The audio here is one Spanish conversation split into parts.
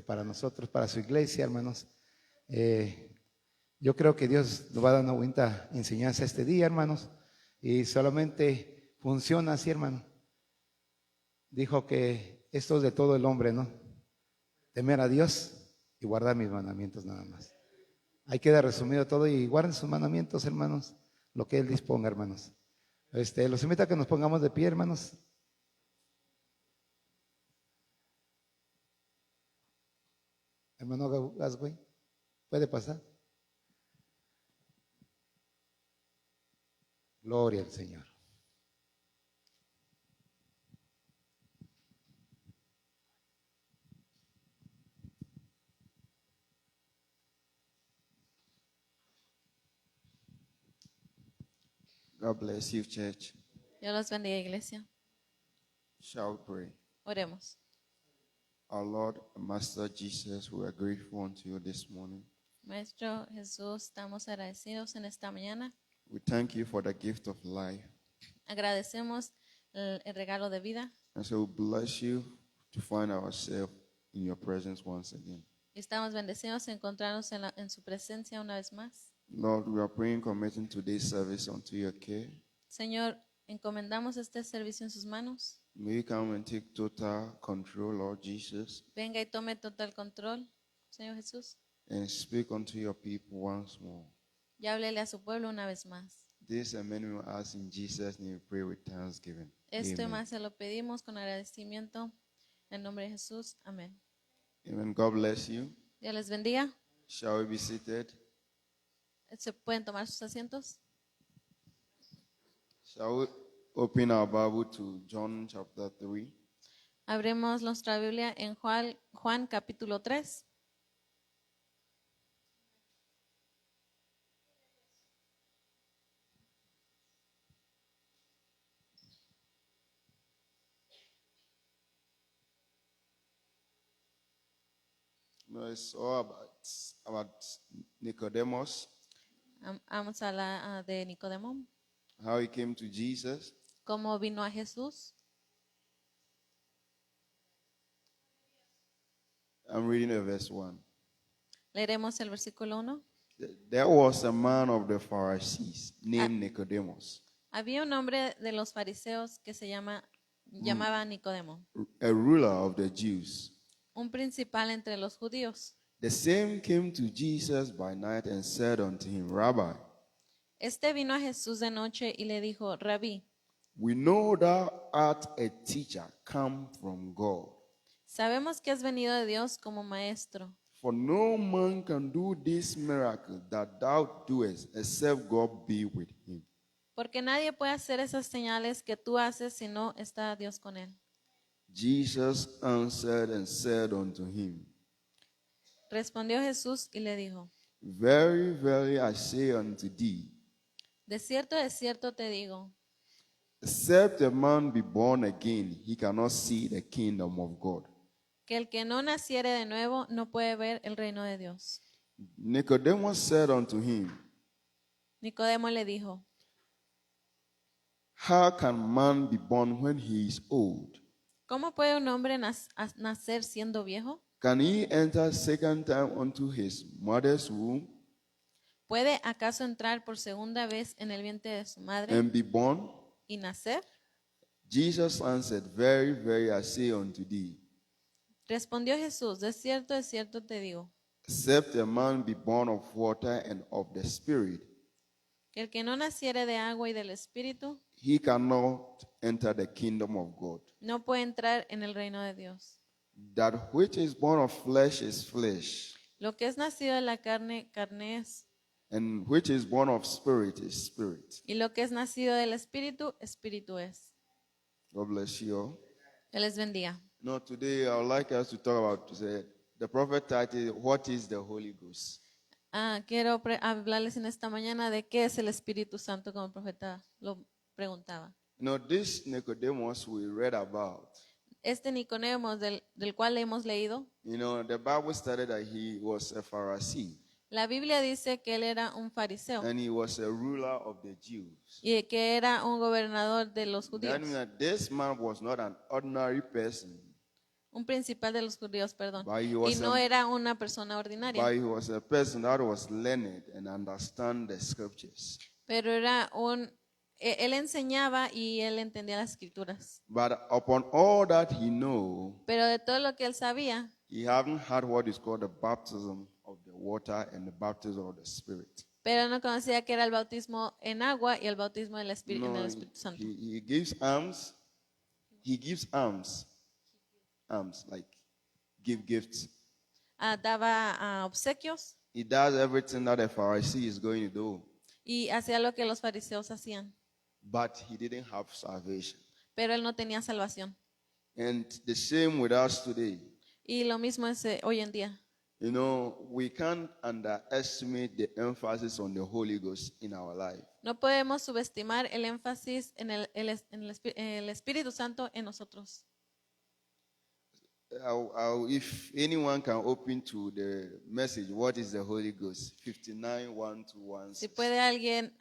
para nosotros, para su iglesia, hermanos. Yo creo que Dios nos va a dar una bonita enseñanza este día, hermanos, y solamente funciona así, hermano. Dijo que esto es de todo el hombre, ¿no? Temer a Dios y guardar mis mandamientos nada más. Ahí queda resumido todo y guarden sus mandamientos, hermanos, lo que Él disponga, hermanos. Los invito a que nos pongamos de pie, hermanos. Hermano Gasway, ¿puede pasar? Gloria al Señor. God bless you, church. Dios los bendiga, iglesia. Shall we pray? Oremos. Our Lord and Master Jesus, we are grateful unto you this morning. Maestro Jesús, estamos agradecidos en esta mañana. We thank you for the gift of life. Agradecemos el regalo de vida. And so we bless you to find ourselves in your presence once again. Y estamos bendecidos de encontrarnos en su presencia una vez más. Lord, we are praying, committing today's service unto your care. Señor, encomendamos este servicio en sus manos. May you come and take total control, Lord Jesus, Venga y tome total control, Señor Jesús. and speak unto your people once more. Y háblele a su pueblo una vez más. This and many will ask in Jesus' name, we pray with thanksgiving. Esto y Amen. más se lo pedimos con agradecimiento. En nombre de Jesús. Amén. Amen. God bless you. Dios les bendiga. Shall we be seated? ¿Se pueden tomar sus asientos? Shall we open our Bible to John chapter 3? Abremos nuestra Biblia en Juan capítulo 3. No, it's all about Nicodemus, Vamos a la de Nicodemo. how he came to Jesus. ¿Cómo vino a Jesús? I'm reading verse 1. Leeremos el versículo 1. There was a man of the Pharisees named Nicodemus, Había un hombre de los fariseos que se llamaba Nicodemo, a ruler of the Jews. un principal entre los judíos. The same came to Jesus by night and said unto him, Rabbi, Este vino a Jesús de noche y le dijo, Rabí, we know thou art a teacher come from God. sabemos que has venido de Dios como maestro, For no man can do this miracle that thou doest except God be with him. porque nadie puede hacer esas señales que tú haces si no está Dios con él. Jesus answered and said unto him, Respondió Jesús y le dijo, Very, very, I say unto thee, de cierto te digo, except a man be born again, he cannot see the kingdom of God. que el que no naciere de nuevo no puede ver el reino de Dios. Nicodemus said unto him, Nicodemo le dijo, How can man be born when he is old? ¿cómo puede un hombre nacer siendo viejo? Can he enter second time unto his mother's womb ¿Puede acaso entrar por segunda vez en el vientre de su madre and be born? y nacer? Jesus answered, Very, very, I say unto thee, Respondió Jesús, de cierto te digo, except a man be born of water and of the Spirit, que el que no naciere de agua y del Espíritu he cannot enter the kingdom of God. no puede entrar en el reino de Dios. That which is born of flesh is flesh, Lo que es nacido de la carne, carne es, and which is born of spirit is spirit. y lo que es nacido del Espíritu, Espíritu es. God bless you all. Él les bendiga. No, today I would like us to talk about the prophet titled, What is the Holy Ghost? Quiero hablarles en esta mañana de qué es el Espíritu Santo, como el profeta lo preguntaba. This Nicodemus we read about, Este Nicodemo del cual hemos leído, the Bible stated that he was a Pharisee la Biblia dice que él era un fariseo and he was a ruler of the Jews. y que era un gobernador de los That judíos. means that this man was not an ordinary person. un principal de los judíos, perdón. But he Y was no a, era una persona ordinaria, but he was a person that was learned and understand the scriptures. pero él enseñaba y él entendía las escrituras. But upon all that he knew, Pero de todo lo que él sabía, he hadn't had what is called the baptism of the water and the baptism of the Spirit. pero no conocía que era el bautismo en agua y el bautismo en el Espíritu Santo. He gives alms. He gives alms. Alms, like give gifts. Daba obsequios He does everything that a Pharisee is going to do. y hacía lo que los fariseos hacían, But he didn't have salvation. pero él no tenía salvación. And the same with us today. Y lo mismo es hoy en día. You know, we can't underestimate the emphasis on the Holy Ghost in our life. No podemos subestimar el énfasis en el Espíritu Santo en nosotros. If anyone can open to the message, what is the Holy Ghost? 59, 1 to 1. Si puede alguien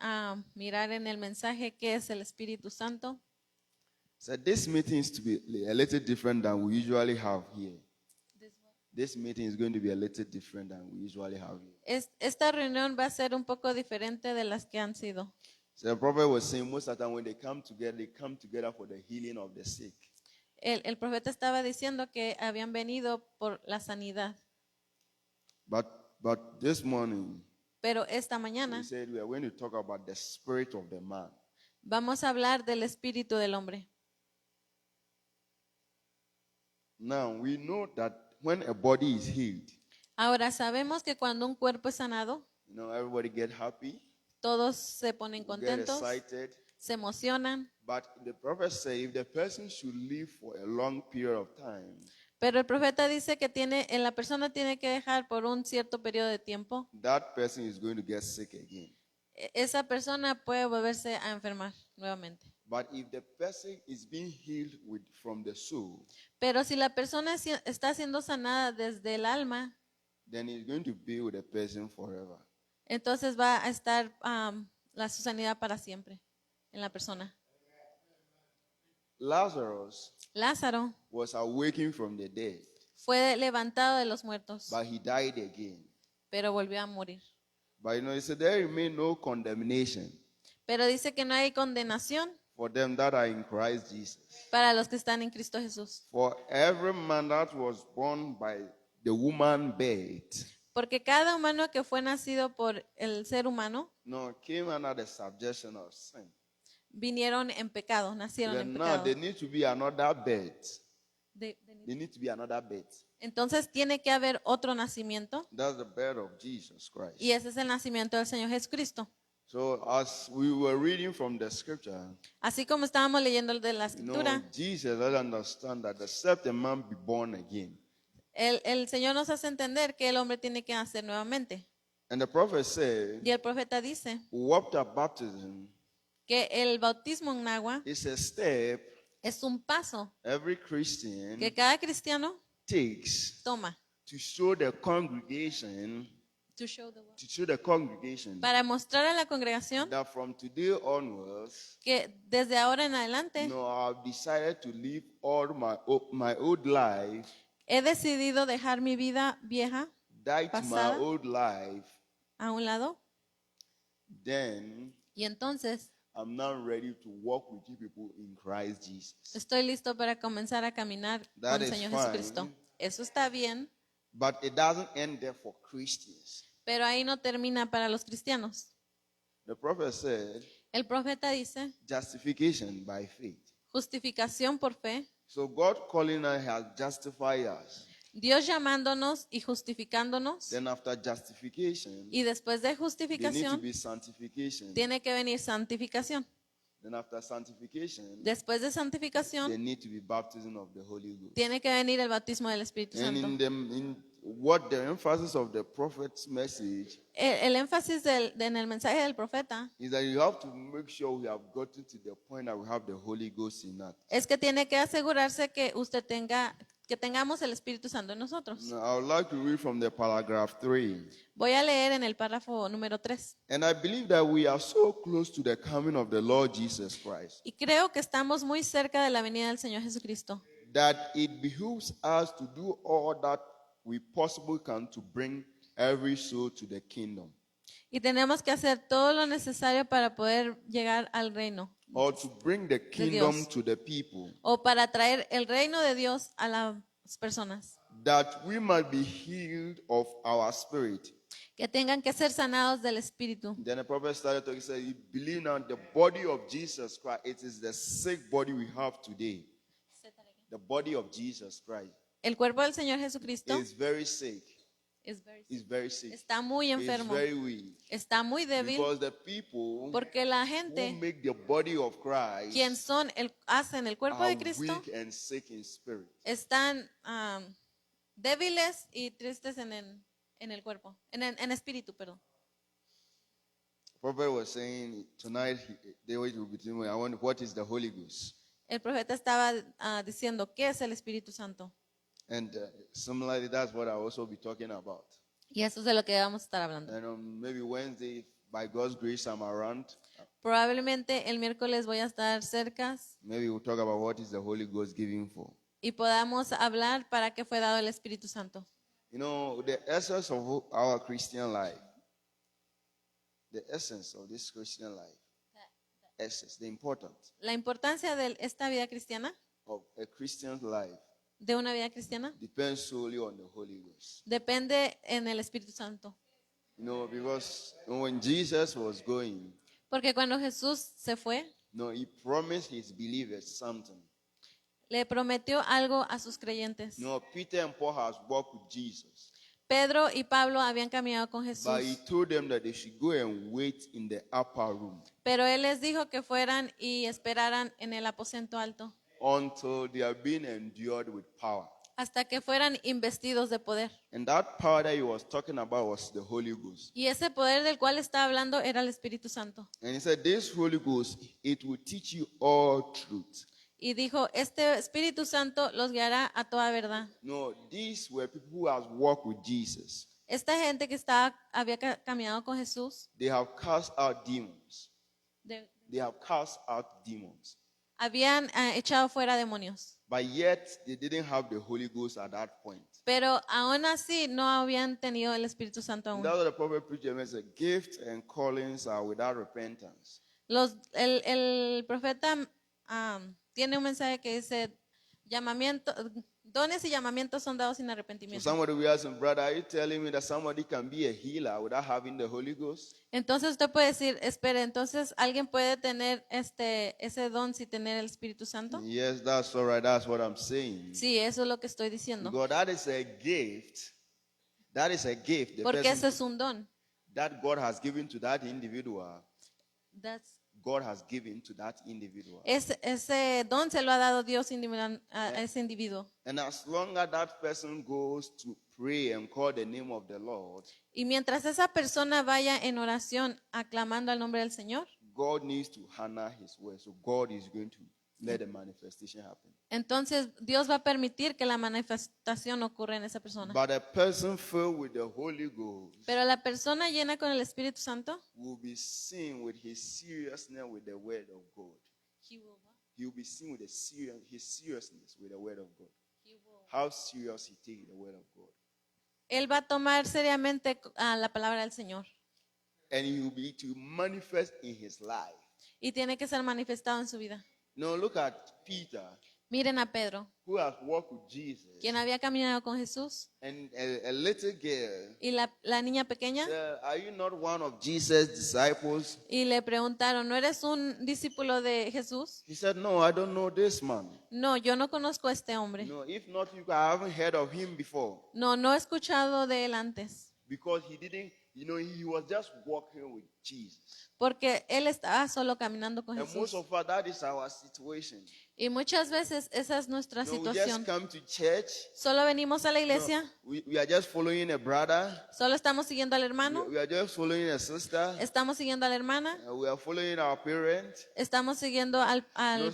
mirar en el mensaje qué es el Espíritu Santo. So this meeting is to be a little different than we usually have here. This meeting is going to be a little different than we usually have here. Esta reunión va a ser un poco diferente de las que han sido. So the prophet was saying most of the time when they come together for the healing of the sick. El profeta estaba diciendo que habían venido por la sanidad. But this morning, Pero esta mañana we said we are going to talk about the spirit of the man. vamos a hablar del espíritu del hombre. Now, we know that when a body is healed, Ahora sabemos que cuando un cuerpo es sanado, you know, everybody get happy, todos se ponen get contentos, excited. se emocionan. But the prophet says if the person should live for a long period of time, Pero el profeta dice que la persona tiene que dejar por un cierto periodo de tiempo. that person is going to get sick again. Esa persona puede volverse a enfermar nuevamente. But if the person is being healed from the soul, Pero si la persona está siendo sanada desde el alma, then he's going to be with the person forever. entonces va a estar su sanidad para siempre en la persona. Lazarus Lázaro was awakened from the dead, fue levantado de los muertos, but he died again. pero volvió a morir. But you know, he said there remain no condemnation Pero dice que no hay condenación for them that are in Christ Jesus. para los que están en Cristo Jesús. For every man that was born by the woman birth, Porque cada humano que fue nacido por el ser humano came under the subjection of sin. vinieron en pecado, nacieron Then en now pecado. there needs to be another birth. De- There needs to be another birth. Entonces tiene que haber otro nacimiento That's the birth of Jesus Christ. y ese es el nacimiento del Señor Jesucristo. So as we were reading from the scripture, Así como estábamos leyendo de la you know, escritura, Jesus let us understand that except a man be born again. el Señor nos hace entender que el hombre tiene que nacer nuevamente. And the prophet said, Y el profeta dice water baptism que el bautismo en agua is a step es un paso every Christian que cada cristiano takes toma to show the congregation, to show the world. to show the congregation Para mostrar a la congregación that from today onwards, que desde ahora en adelante I've decided to live all my old life, he decidido dejar mi vida vieja die to my Pasada. old life, a un lado then y entonces I'm now ready to walk with you people in Christ Jesus. estoy listo para comenzar a caminar That con el is Señor fine. Jesucristo. Eso está bien, But it doesn't end there for Christians. pero ahí no termina para los cristianos. The prophet said, El profeta dice, justification by faith. justificación por fe, So God calling us has justified us. Dios llamándonos y justificándonos, Then after justification, y después de there needs to justificación be sanctification. tiene que venir santificación. Then after sanctification, Después de there santificación need to be baptism of the Holy Ghost. tiene que venir el bautismo del Espíritu And Santo. in what the emphasis of the prophet's message El énfasis en el mensaje del profeta is that you have to make sure we have gotten to the point that we have the Holy Ghost in us. es que tiene que asegurarse que que tengamos el Espíritu Santo en nosotros. Now, I would like to read from the paragraph 3. Voy a leer en el párrafo número 3. And I believe that we are so close to the coming of the Lord Jesus Christ Y creo que estamos muy cerca de la venida del Señor Jesucristo. that it behooves us to do all that we possibly can to bring every soul to the kingdom, Y tenemos que hacer todo lo necesario para poder llegar al reino or to bring the kingdom Dios. to the people, o para traer el reino de Dios a las personas. that we might be healed of our spirit. Que tengan que ser sanados del espíritu. Then the prophet started talking, he said, you believe now the body of Jesus Christ, it is the sick body we have today. The body of Jesus Christ El cuerpo del Señor Jesucristo is very sick. is very Is very sick. está muy It's enfermo, very weak. está muy débil, Because the people porque la who gente, make the body of Christ quien hacen el cuerpo are de Cristo, weak and sick in spirit. están débiles y tristes en el cuerpo, en espíritu, perdón. The prophet was saying tonight they will be telling me, I wonder what is the Holy Ghost. El profeta estaba diciendo, ¿qué es el Espíritu Santo? And similarly, that's what I'll also be talking about. Y eso es de lo que vamos a estar hablando. And maybe Wednesday, by God's grace, I'm around. Probablemente el miércoles voy a estar cerca Maybe we'll talk about what is the Holy Ghost giving for. y podamos hablar para qué fue dado el Espíritu Santo. You know, the essence of our Christian life, the essence of this Christian life, essence, the importance La importancia de esta vida cristiana, of a Christian's life, de una vida cristiana, depends solely on the Holy Ghost. depende en el Espíritu Santo. You know, because when Jesus was going, Porque cuando Jesús se fue, he promised his believers something. le prometió algo a sus creyentes. Peter and Paul has walked with Jesus, Pedro y Pablo habían caminado con Jesús, but he told them that they should go and wait in the upper room pero él les dijo que fueran y esperaran en el aposento alto until they are being endured with power. hasta que fueran investidos de poder. And that power that he was talking about was the Holy Ghost. Y ese poder del cual está hablando era el Espíritu Santo. And he said, this Holy Ghost, it will teach you all truth. Y dijo, este Espíritu Santo los guiará a toda verdad. These were people who have walked with Jesus. Esta gente que había caminado con Jesús, They have cast out demons. They have cast out demons. habían echado fuera demonios. But yet, they didn't have the Holy Ghost at that point. Pero aún así no habían tenido el Espíritu Santo aún. That's what the prophet preacher said, gifts and callings are without repentance. El profeta tiene un mensaje que dice, dones y llamamientos son dados sin So arrepentimiento. somebody will ask him, brother, are you telling me that somebody can be a healer without having the Holy Ghost? Entonces usted puede decir, espere, entonces alguien puede tener ese don sin tener el Espíritu Santo. Yes, that's all right. That's what I'm saying. Sí, eso es lo que estoy diciendo. God, that is a gift. That is a gift. The Porque person ese es un don. that God has given to that individual. That's- God has given to that individual. Ese don se lo ha dado Dios a ese individuo. And as long as that person goes to pray and call the name of the Lord, Y mientras esa persona vaya en oración aclamando al nombre del Señor, God needs to honor his word. So God is going to let the manifestation happen. entonces Dios va a permitir que la manifestación ocurra en esa persona. But a person filled with the Holy Ghost Pero la persona llena con el Espíritu Santo, will be seen with his seriousness with the word of God. He will be seen with his seriousness with the word of God. How serious he takes the word of God. él va a tomar seriamente a la palabra del Señor And he will be to manifest in his life. y tiene que ser manifestado en su vida. Now look at Peter, Miren a Pedro, who has walked with Jesus. quien había caminado con Jesús, And a little girl y la niña pequeña, said, are you not one of Jesus' disciples? y le preguntaron, ¿no eres un discípulo de Jesús? He said, no, I don't know this man. No, yo no conozco a este hombre. No, if not, I haven't heard of him before. No he escuchado de él antes, Because he didn't, he was just walking with Jesus. porque él estaba solo caminando con And most Jesús. of us, that is our situation. Y muchas veces esa es nuestra We just situación. come to church. Solo venimos a la iglesia, We are just following a brother. solo estamos siguiendo al hermano, We are just following a sister. estamos siguiendo a la hermana, We are following our parents. estamos siguiendo al So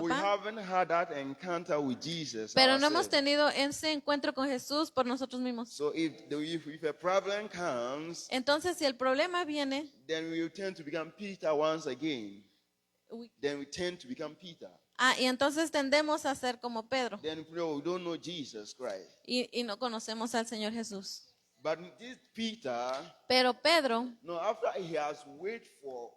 we papá. haven't had that encounter with Jesus. Pero no hemos ourselves. tenido ese encuentro con Jesús por nosotros mismos. So if a problem comes, Entonces, si el problema viene, then we tend to become Peter once again. we- Then we tend to become Peter. Y entonces tendemos a ser como Pedro. Then we don't know Jesus Christ. Y no conocemos al Señor Jesús. But this Peter, Pero Pedro, no, after he has waited for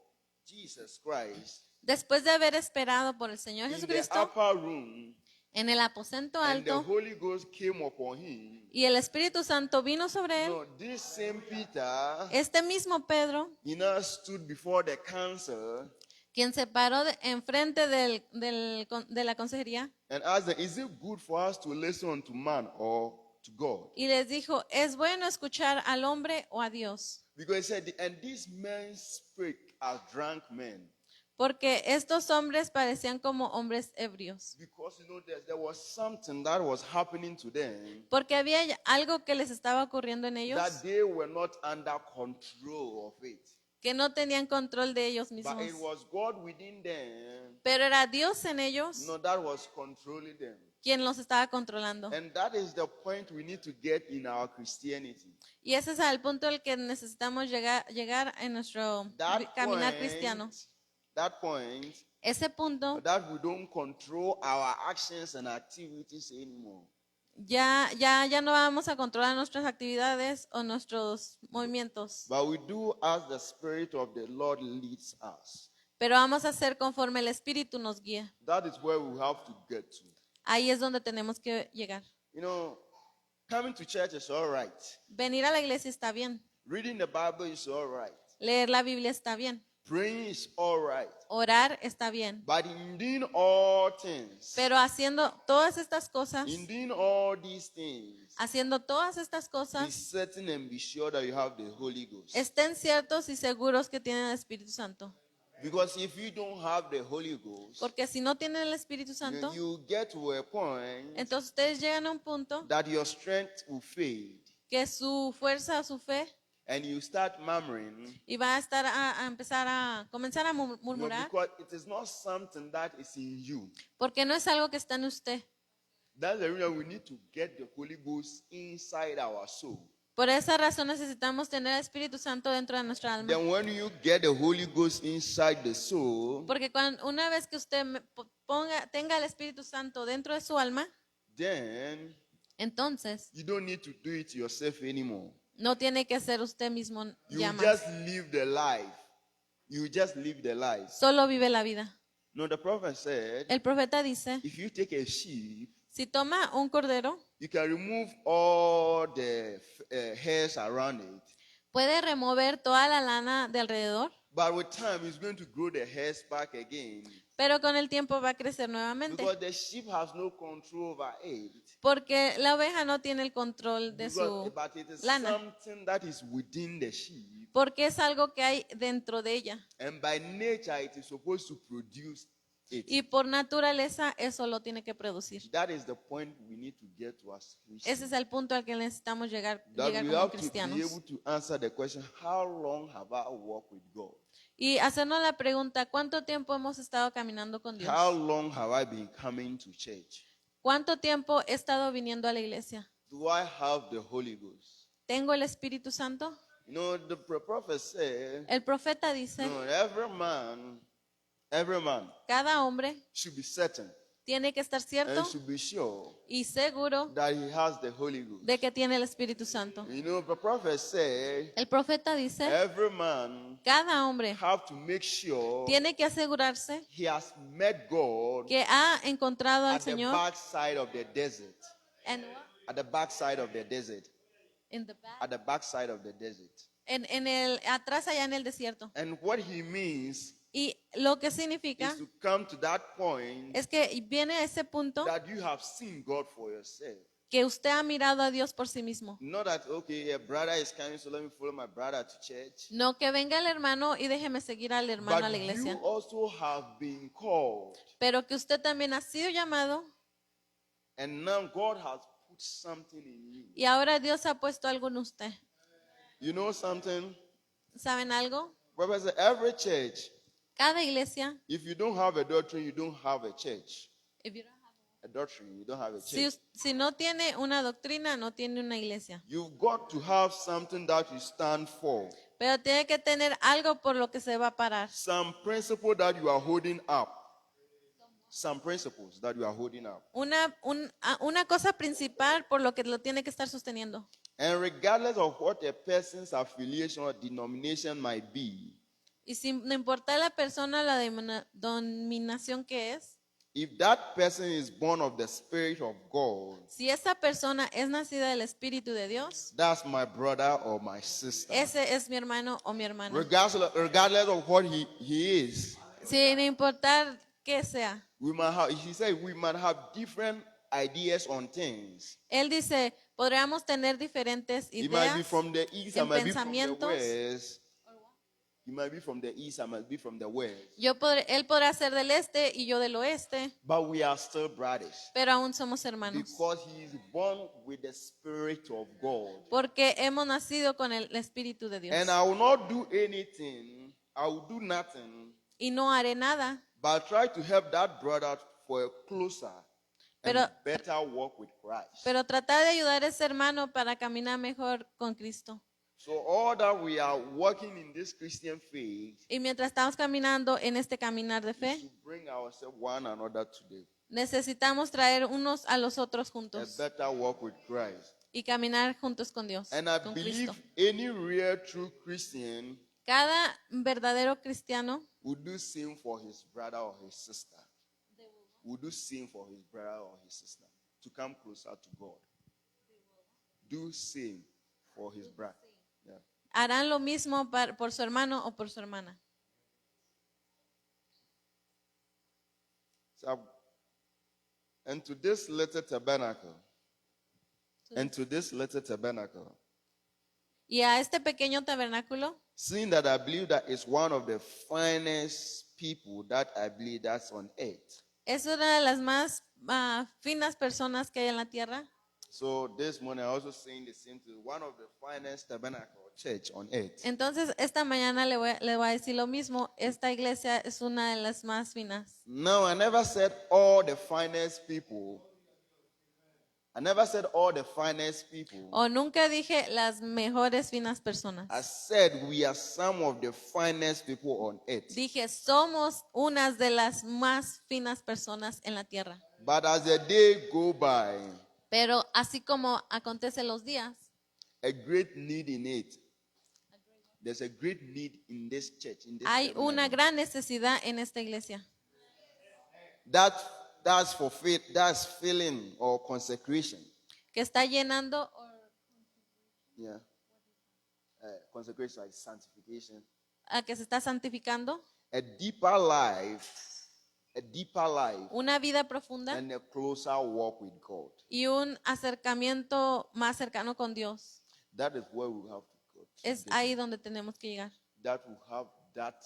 Jesus Christ después de haber esperado por el Señor in the Jesucristo upper room, en el aposento and the alto, Holy Ghost came upon him. y el Espíritu Santo vino sobre él, No, this same Peter, este mismo Pedro, he now stood before the council quien se paró enfrente de la consejería and asked them, is it good for us to listen to man or to God? y les dijo, ¿es bueno escuchar al hombre o a Dios? Because he said, and these men speak as drunk men. Porque estos hombres parecían como hombres ebrios. Because there was something that was happening to them Porque había algo que les estaba ocurriendo en ellos that they were not under control of it. que no tenían control de ellos mismos. But it was God within them, Pero era Dios en ellos no, that was controlling them. quien los estaba controlando. And that is the point we need to get in our Christianity. Y ese es el punto al que necesitamos llegar en nuestro caminar cristiano. That point, Ese punto that we don't control our actions and activities anymore. ya no vamos a controlar nuestras actividades o nuestros movimientos, But we do as the Spirit of the Lord leads us. pero vamos a hacer conforme el Espíritu nos guía. That is where we have to get to. Ahí es donde tenemos que llegar. You know, coming to church is all right. Venir a la iglesia está bien. Reading the Bible is all right. Leer la Biblia está bien. Praying is all right. Orar está bien. But in doing all things, Pero haciendo todas estas cosas, in doing all these things, haciendo todas estas be cosas, certain and be sure that you have the Holy Ghost. estén ciertos y seguros que tienen el Espíritu Santo. Because if you don't have the Holy Ghost, Porque si no tienen el Espíritu Santo, you get to a point entonces ustedes llegan a un punto that your strength will fade que su fuerza, su fe, and you start murmuring. y va a estar a comenzar a murmurar, Because it is not something that is in you. porque no es algo que está en usted. That's the reason we need to get the Holy Ghost inside our soul. Por esa razón necesitamos tener el Espíritu Santo dentro de nuestra alma. Then when you get the Holy Ghost inside the soul, Porque una vez que usted tenga el Espíritu Santo dentro de su alma, then entonces you don't need to do it yourself anymore. no tiene que ser usted mismo You ya más. just live the life. You just live the life. Solo vive la vida. No, the prophet said, El profeta dice, if you take a sheep, si toma un cordero, you can remove all the hairs around it. puede remover toda la lana de alrededor, But with time, it's going to grow the hairs back again. pero con el tiempo va a crecer nuevamente. Because the sheep has no control over it. Porque la oveja no tiene el control de su But it is lana. something that is within the sheep. Porque es algo que hay dentro de ella. And by nature, it is supposed to produce it. Y por naturaleza eso lo tiene que producir. That is the point we need to get to as Christians. Ese es el punto al que necesitamos llegar That we como have to be cristianos. able to answer the question, how long have I walked with God? Y hacernos la pregunta, ¿cuánto tiempo hemos estado caminando con Dios? How long have I been coming to church? ¿Cuánto tiempo he estado viniendo a la iglesia? Do I have the Holy Ghost? ¿Tengo el Espíritu Santo? You know, the prophet said, El profeta dice, no, every man cada hombre should be certain tiene que estar cierto and should be sure y seguro that he has the Holy Ghost. de que tiene el Espíritu Santo. You know, the prophet said, El profeta dice, every man cada hombre have to make sure tiene que asegurarse he has met God que ha encontrado al at the Señor backside of the desert. At the backside of the desert. At the backside of the desert. atrás allá en el desierto. And what he means Y lo que significa is to come to that point es que viene a ese punto that you have seen God for yourself. que usted ha mirado a Dios por sí mismo. Not that, okay, a brother is coming, so let me follow my brother to church. No que venga el hermano y déjeme seguir al hermano a la But you iglesia. also have been called. Pero que usted también ha sido llamado And now God has put something in you. y ahora Dios ha puesto algo en usted. You know something? ¿Saben algo? Prophet said, every church, Cada iglesia, if you don't have a doctrine, you don't have a church. A doctrine, you don't have a church. si no tiene una doctrina, no tiene una iglesia. You've got to have something that you stand for. Pero tiene que tener algo por lo que se va a parar. Some principle that you are holding up. some principles that you are holding up. Una cosa principal por lo que lo tiene que estar sosteniendo. And regardless of what a person's affiliation or denomination might be, Y sin no importa la persona, la dominación que es, if that person is born of the Spirit of God, si esa persona es nacida del Espíritu de Dios, that's my brother or my sister. ese es mi hermano o mi hermana. Regardless of what he is, Sin importar qué sea. he said we might have different ideas on things. Él dice, podríamos tener diferentes It might be ideas from the east, I en might be from the pensamientos. west. You might be from the east, I might be from the west. Él podrá ser del este y yo del oeste, But we are still brothers. pero aún somos hermanos. Because he is born with the Spirit of God. Porque hemos nacido con el Espíritu de Dios. And I will not do anything, I will do nothing, Y no haré nada, but try to help that brother for a closer and better walk with Christ. pero tratar de ayudar a ese hermano para caminar mejor con Cristo. So all that we are working in this Christian faith, Y mientras estamos caminando en este caminar de is fe, to bring ourselves one another today. necesitamos traer unos a los otros A juntos better walk with Christ. y caminar juntos con Dios, And I con believe Cristo. any real true Christian Cada verdadero cristiano would do same for his brother or his sister. Would do same for his brother or his sister to come closer to God. Do same for his brother. Yeah. harán lo mismo por su hermano o por su hermana. So, and to this little tabernacle, Y a este pequeño tabernáculo, seeing that I believe that it's one of the finest people that I believe that's on earth. es una de las más finas personas que hay en la tierra. So this morning I also saying the same thing. One of the finest tabernacle church on earth. Entonces, esta mañana le voy a decir lo mismo. Esta iglesia es una de las más finas. No, I never said all the finest people. I never said all the finest people. O nunca dije las mejores finas personas. I said we are some of the finest people on earth. Dije, somos unas de las más finas personas en la tierra. But as the day go by, Pero así como acontecen los días, a great need in it. There's a great need in this church. In this hay tabernacle. una gran necesidad en esta iglesia. That's filling or consecration. Que está llenando Yeah. Consecration, like sanctification. a que se está santificando. A deeper life, Una vida profunda and a closer walk with God. y un acercamiento más cercano con Dios. That is where we have to go. Es ahí donde tenemos que llegar. That we have that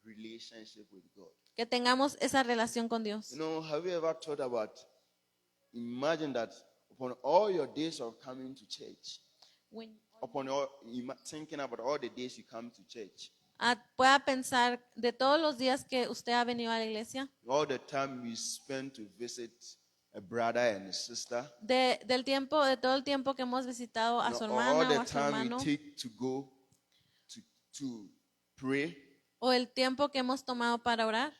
relationship with God. Que tengamos esa relación con Dios. You know, have you ever thought about, imagine that upon all your days of coming to church, thinking about all the days you come to church, Pueda pensar de todos los días que usted ha venido a la iglesia, all the time you spend to visit a brother and a sister, de todo el tiempo que hemos visitado a su all hermana the o a su time hermano, you take to go to pray, o el tiempo que hemos tomado para orar,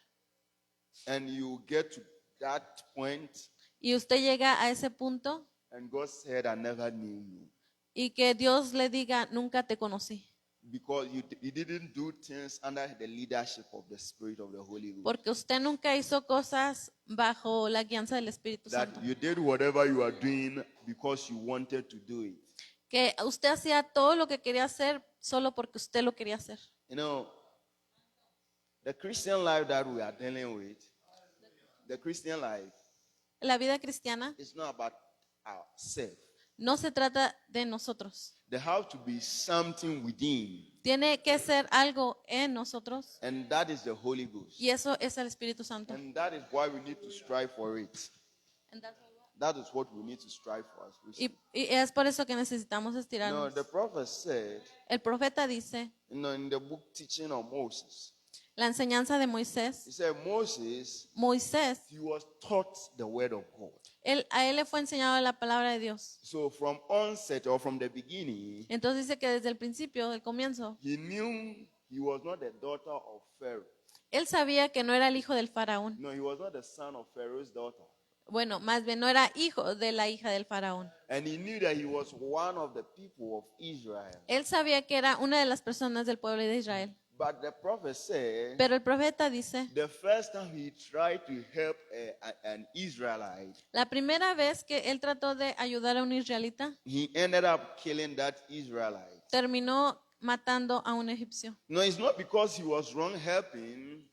and you get to that point, y usted llega a ese punto and God said, I never knew you. y que Dios le diga, nunca te conocí. Because you didn't do things under the leadership of the Spirit of the Holy Ghost. Porque usted nunca hizo cosas bajo la guianza del Espíritu That Santo. you did whatever you are doing because you wanted to do it. Que usted hacía todo lo que quería hacer solo porque usted lo quería hacer. You know, the Christian life that we are dealing with, the Christian life, La vida cristiana is not about ourselves. no se trata de nosotros. There has to be something within, Tiene que ser algo en nosotros and that is the Holy Ghost. y eso es el Espíritu Santo. And that is why we need to strive for it. That is what we need to strive for as Christians. Y es por eso que necesitamos No, estirarnos. the prophet said, El profeta dice, in the book Teaching of Moses, la enseñanza de Moisés, he said Moses, Moisés, he was taught the word of God. a él le fue enseñado la palabra de Dios. So from onset or from the beginning, Entonces dice que desde el principio, del comienzo, he knew he was not the daughter of Pharaoh. Él sabía que no era el hijo del faraón. No, he was not the son of Pharaoh's daughter. Bueno, más bien no era hijo de la hija del faraón. And he knew that he was one of the people of Israel. Él sabía que era una de las personas del pueblo de Israel. But the prophet said, Pero el profeta dice, the first time he tried to help an Israelite, la primera vez que él trató de ayudar a un israelita, he ended up killing that Israelite. terminó matando a un egipcio. No, it's not because he was wrong helping.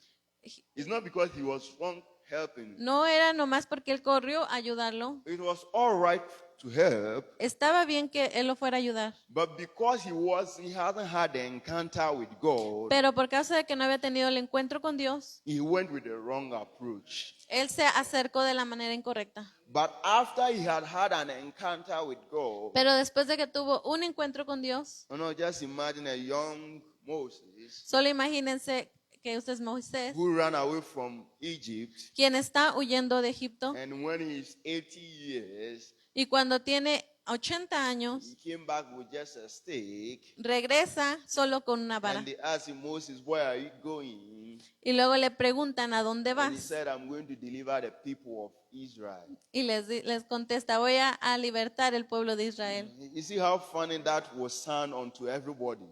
It's not because he was wrong helping. No era nomás porque él corrió a ayudarlo. It was all right to help, Estaba bien que él lo fuera a ayudar. but because he hasn't had the encounter with God, Pero por causa de que no había tenido el encuentro con Dios, he went with the wrong approach. él se acercó de la manera incorrecta. But after he had had an encounter with God, Pero después de que tuvo un encuentro con Dios, just imagine a young Moses solo imagínense que usted es Moisés, who ran away from Egypt, quien está huyendo de Egipto, and when he's 80 years, y cuando tiene 80 años, he came back with just a stick, regresa solo con una vara. and they asked him, Moses, where are you going? Y luego le preguntan, ¿a dónde And he vas? said, I'm going to deliver the people of Israel. Y les contesta, voy a libertar el pueblo de Israel. You see how funny that will sound unto everybody.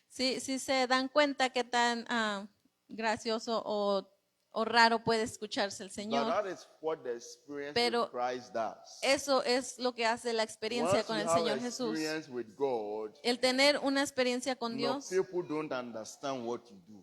Sí se dan cuenta qué tan gracioso o raro puede escucharse el But Señor. that is what the experience Pero with Christ does. eso es lo que hace la experiencia Once con you el have Señor Jesús. experience with God, El tener una experiencia con Dios, people don't understand what you do.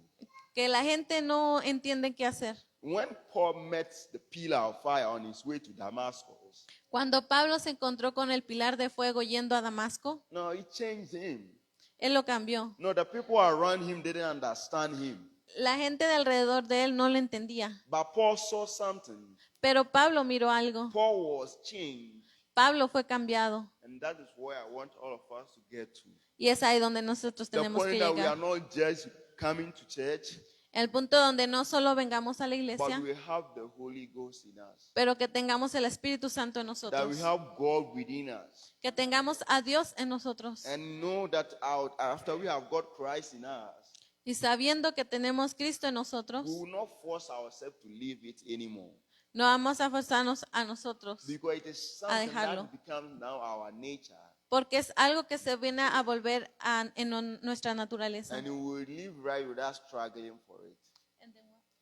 que la gente no entiende qué hacer. When Paul met the pillar of fire on his way to Damascus, Cuando Pablo se encontró con el pilar de fuego yendo a Damasco, no, it changed him. él lo cambió. No, the people around him didn't understand him. La gente de alrededor de él no lo entendía. But Paul saw something. Pero Pablo miró algo. Paul was changed. Pablo fue cambiado. And that is where I want all of us to get to. Y es ahí donde nosotros The tenemos que point that we are llegar. not just coming to church, El punto donde no solo vengamos a la but iglesia, we have the Holy Ghost in us. pero que tengamos el Espíritu Santo en That nosotros. we have God within us. Que tengamos a Dios en nosotros. And know that after we have got Christ in us, Y sabiendo que tenemos Cristo en nosotros, we will not force ourselves to live it anymore. no vamos a forzarnos a nosotros, Because it is something dejarlo. that becomes now our nature. porque es algo que se viene a volver en nuestra naturaleza. And we will live right without struggling for it.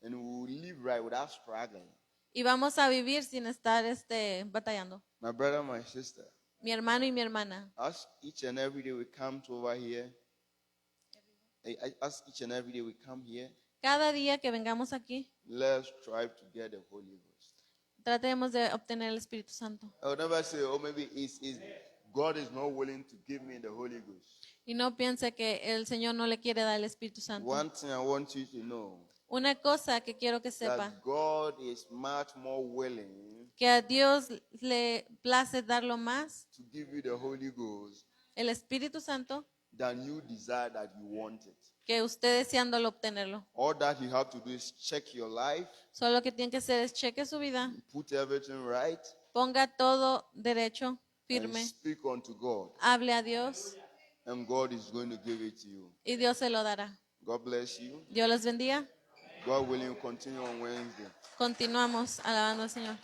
And we will live right without struggling. Y vamos a vivir sin estar batallando. My brother, my sister, Mi hermano y mi hermana, as each and every day we come to over here, as each and every day we come here, cada día que vengamos aquí, let's strive to get the Holy Ghost. tratemos de obtener el Espíritu Santo. I will never say, oh, maybe God is not willing to give me the Holy Ghost. Y no piense que el Señor no le quiere dar el Espíritu Santo. One thing I want you to know, Una cosa que quiero que sepa, that God is much more willing que a Dios le place darlo más, to give you the Holy Ghost el Espíritu Santo, than you desire that you want it. que usted deseándolo obtenerlo. All that you have to do is check your life, Solo lo que tiene que hacer es cheque su vida, put everything right, ponga todo derecho, and firme, speak unto God, hable a Dios and God is going to give it to you. y Dios se lo dará. God bless you. Dios los bendiga. God willing, continue on Wednesday. Continuamos alabando al Señor.